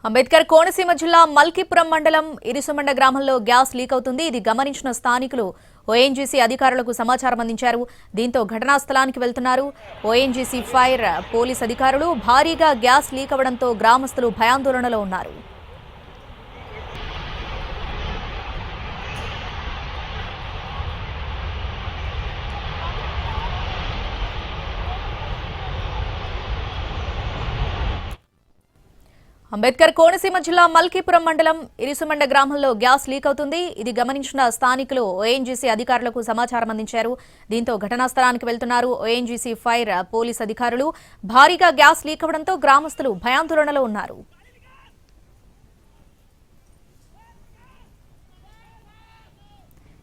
అంబేద్కర్ కోనసీమ జిల్లా మల్కీపురం మండలం ఇరుసుమండ గ్రామంలో గ్యాస్ లీక్ అవుతుంది. ఇది గమనించిన స్థానికులు ఓఎన్జీసీ అధికారులకు సమాచారం అందించారు. దీంతో ఘటనా స్థలానికి వెళ్తున్నారు ఓఎన్జీసీ ఫైర్ పోలీస్ అధికారులు. భారీగా గ్యాస్ లీక్ అవడంతో గ్రామస్తులు భయాందోళనలో ఉన్నారు. అంబేద్కర్ కోనసీమ జిల్లా మల్కీపురం మండలం ఇరుసుమండ గ్రామంలో గ్యాస్ లీక్ అవుతుంది. ఇది గమనించిన స్థానికులు ఓఎన్జీసీ అధికారులకు సమాచారం అందించారు. దీంతో ఘటనా స్థలానికి వెళ్తున్నారు ఓఎన్జీసీ ఫైర్ పోలీస్ అధికారులు. భారీగా గ్యాస్ లీక్ అవడంతో గ్రామస్తులు భయాందోళనలో ఉన్నారు.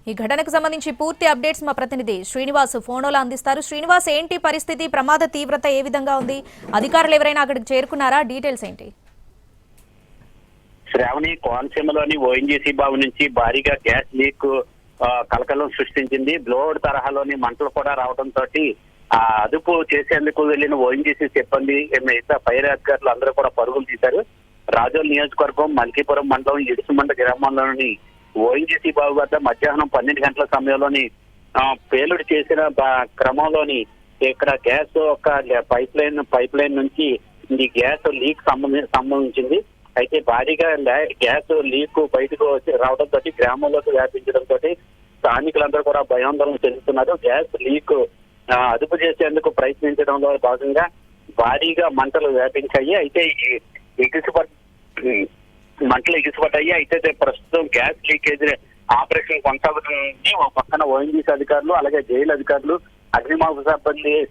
ఈ ఘటనకు సంబంధించి పూర్తి అప్డేట్స్ మా ప్రతినిధి శ్రీనివాస్ ఫోన్లో అందిస్తారు. శ్రీనివాస్, ఏంటి పరిస్థితి? ప్రమాద తీవ్రత ఏ విధంగా ఉంది? అధికారులు ఎవరైనా అక్కడికి చేరుకున్నారా? డీటెయిల్స్ ఏంటి? శ్రావణి, కోనసీమలోని ఓఎన్జీసీ బావి నుంచి భారీగా గ్యాస్ లీక్ కలకలం సృష్టించింది. బ్లోడ్ తరహాలోని మంటలు కూడా రావడంతో అదుపు చేసేందుకు వెళ్లిన ఓఎన్జీసీ సిబ్బంది, మిగతా ఫైర్ అధికారులు అందరూ కూడా పరుగులు తీశారు. రాజోల్ నియోజకవర్గం మల్కీపురం మండలం ఇడుసుమండ గ్రామంలోని ఓఎన్జీసీ బావి వద్ద మధ్యాహ్నం 12 గంటల సమయంలోని పేలుడు చేసిన క్రమంలోని ఇక్కడ గ్యాస్ ఒక పైప్ లైన్ నుంచి ఈ గ్యాస్ లీక్ సంబంధించింది. అయితే భారీగా గ్యాస్ లీక్ బయటకు రావడంతో గ్రామంలోకి వ్యాపించడంతో స్థానికులందరూ కూడా భయాందోళన చెందుతున్నారు. గ్యాస్ లీక్ అదుపు చేసేందుకు ప్రయత్నించడంలో భాగంగా భారీగా మంటలు వ్యాపించాయి. అయితే మంటలు ఎగిసిపడ్డాయి. అయితే ప్రస్తుతం గ్యాస్ లీకేజ్ ఆపరేషన్ కొనసాగుతుంది. ఒక పక్కన ఓఎన్జీసీ అధికారులు, అలాగే జైలు అధికారులు, అగ్నిమాపక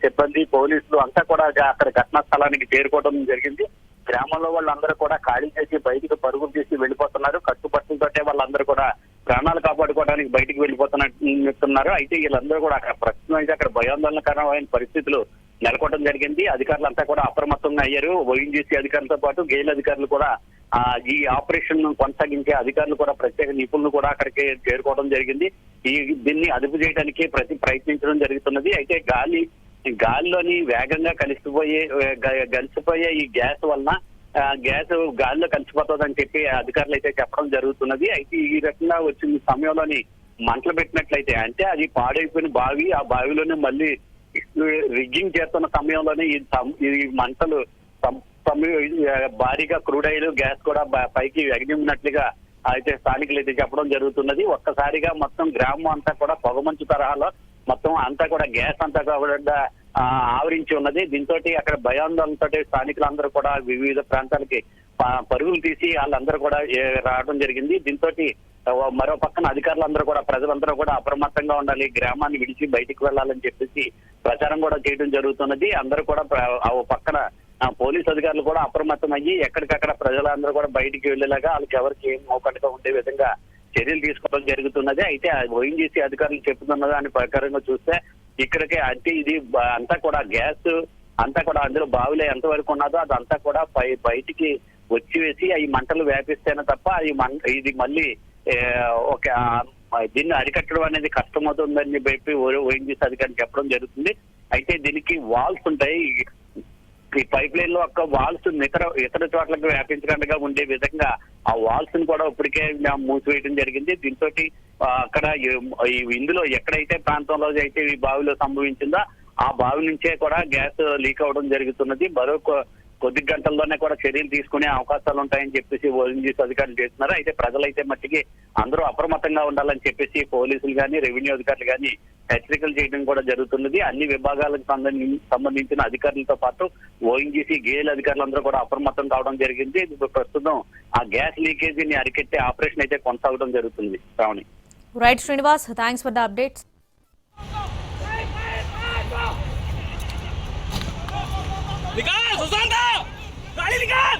సిబ్బంది, పోలీసులు అంతా కూడా అక్కడ ఘటనా స్థలానికి చేరుకోవడం జరిగింది. గ్రామంలో వాళ్ళందరూ కూడా ఖాళీ చేసి బయటకు పరుగులు తీసి వెళ్ళిపోతున్నారు. కట్టుబట్టలతోటే వాళ్ళందరూ కూడా ప్రాణాలు కాపాడుకోవడానికి బయటకు వెళ్ళిపోతున్నారు. అయితే వీళ్ళందరూ కూడా అక్కడ ప్రస్తుతం అయితే అక్కడ భయాందోళనకరమైన పరిస్థితులు నెలకొనడం జరిగింది. అధికారులంతా కూడా అప్రమత్తంగా అయ్యారు. ఓఎన్జీసీ అధికారులతో పాటు గెయిల్ అధికారులు కూడా ఈ ఆపరేషన్ కొనసాగించే అధికారులు కూడా, ప్రత్యేక నిపుణులు కూడా అక్కడికి చేరుకోవడం జరిగింది. దీన్ని అదుపు చేయడానికి ప్రయత్నించడం జరుగుతున్నది. అయితే గాలిలోని వేగంగా కలిసిపోయే ఈ గ్యాస్ వలన గ్యాస్ గాలిలో కలిసిపోతుందని చెప్పి అధికారులు అయితే చెప్పడం జరుగుతున్నది. అయితే ఈ రకంగా వచ్చిన సమయంలోని మంటలు పెట్టినట్లయితే, అంటే అది పాడైపోయిన బావి, ఆ బావిలోనే మళ్ళీ రిగ్గింగ్ చేస్తున్న సమయంలోనే ఈ మంటలు భారీగా క్రూడ్ ఆయిల్, గ్యాస్ కూడా పైకి ఎగిరినట్లుగా అయితే స్థానికులు అయితే చెప్పడం జరుగుతున్నది. ఒక్కసారిగా మొత్తం గ్రామం అంతా కూడా పొగమంచు తరహాలో మొత్తం అంతా కూడా గ్యాస్ అంతా కూడా ఆవరించి ఉన్నది. దీంతో అక్కడ భయాందోళనతో స్థానికులందరూ కూడా వివిధ ప్రాంతాలకి పరుగులు తీసి వాళ్ళందరూ కూడా రావడం జరిగింది. దీంతో మరో పక్కన అధికారులందరూ కూడా, ప్రజలందరూ కూడా అప్రమత్తంగా ఉండాలి, గ్రామాన్ని విడిచి బయటికి వెళ్లాలని చెప్పేసి ప్రచారం కూడా చేయడం జరుగుతున్నది. అందరూ కూడా పక్కన పోలీసు అధికారులు కూడా అప్రమత్తం అయ్యి ఎక్కడికక్కడ ప్రజలందరూ కూడా బయటికి వెళ్లేలాగా వాళ్ళకి ఎవరికి ఏం మోకట్టుగా ఉండే విధంగా చర్యలు తీసుకోవడం జరుగుతున్నది. అయితే ఓఎన్జీసీ అధికారులు చెప్తున్న దాని ప్రకారంగా చూస్తే ఇక్కడికి అంటే ఇది అంతా కూడా గ్యాస్ అంతా కూడా అందులో బావిలో ఎంతవరకు ఉన్నదో అదంతా కూడా బయటికి వచ్చివేసి ఈ మంటలు వ్యాపిస్తేనే తప్ప ఇది మళ్ళీ ఒక దీన్ని అరికట్టడం అనేది కష్టమవుతుందని చెప్పి ఓఎన్జీసీ అధికారులు చెప్పడం జరుగుతుంది. అయితే దీనికి వాల్స్ ఉంటాయి. ఈ పైప్ లైన్ లో ఒక వాల్స్ ఇతర చోట్లకు వ్యాపించకుండా ఉండే విధంగా ఆ వాల్స్ ని కూడా ఇప్పటికే మూసివేయడం జరిగింది. దీంతో అక్కడ ఇందులో ఎక్కడైతే ప్రాంతంలో అయితే ఈ బావిలో సంభవించిందో ఆ బావి నుంచే కూడా గ్యాస్ లీక్ అవడం జరుగుతున్నది. మరో కొద్ది గంటల్లోనే కూడా చర్యలు తీసుకునే అవకాశాలు ఉంటాయని చెప్పేసి ఓఎన్జీసీ అధికారులు చేస్తున్నారు. అయితే ప్రజలైతే మట్టికి అందరూ అప్రమత్తంగా ఉండాలని చెప్పేసి పోలీసులు కానీ, రెవెన్యూ అధికారులు కానీ హెచ్చరికలు చేయడం కూడా జరుగుతున్నది. అన్ని విభాగాలకు సంబంధించిన అధికారులతో పాటు ఓఎన్జీసీ గేల్ అధికారులందరూ కూడా అప్రమత్తం కావడం జరిగింది. ప్రస్తుతం ఆ గ్యాస్ లీకేజీని అరికెట్టే ఆపరేషన్ అయితే కొనసాగడం జరుగుతుంది. Shravani. Right Srinivas, thanks for the updates. निकाल सुशांत गाड़ी निकाल